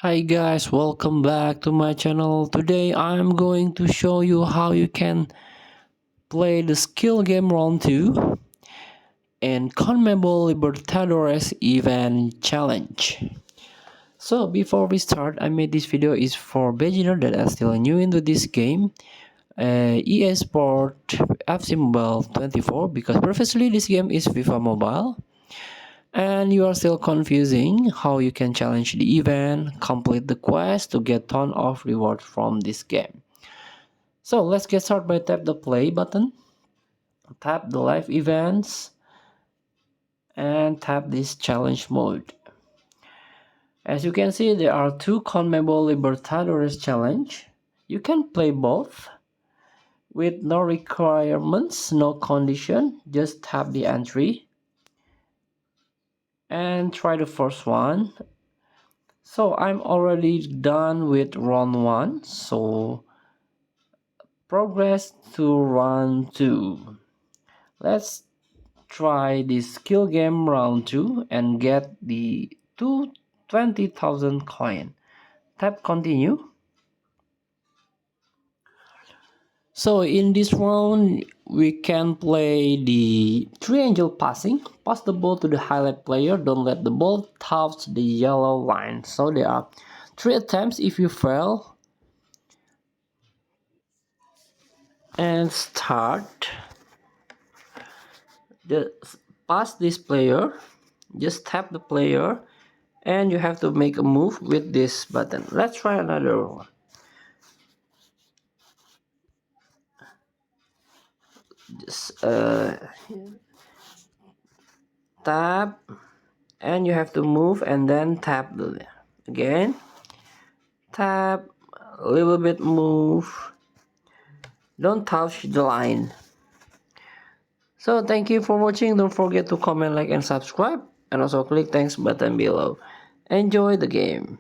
Hi guys, welcome back to my channel. Today I'm going to show you how you can play the skill game round 2 and CONMEBOL Libertadores event challenge. So before we start, I made this video is for beginner that are still new into this game. EA Sport FC Mobile 24 because previously this game is FIFA Mobile and you are still confusing how you can challenge the event, complete the quest to get ton of rewards from this game. So let's get started by tap the play button, tap the live events, and tap this challenge mode. As you can see, there are two CONMEBOL Libertadores challenge. You can play both with no requirements, no condition. Just tap the entry and try the first one. So I'm already done with round 1. So progress to round 2. Let's try the skill game round 2 and get the 20,000 coin. Tap continue. So in this round we can play the 3 angel passing. Pass the ball to the highlight player. Don't let the ball touch the yellow line. So there are 3 attempts. If you fail, and start the pass this player, just tap the player and you have to make a move with this button. Let's try another one. Just tap and you have to move and then tap again, tap a little bit, move, don't touch the line. So thank you for watching. Don't forget to comment, like and subscribe, and also click thanks button below. Enjoy the game.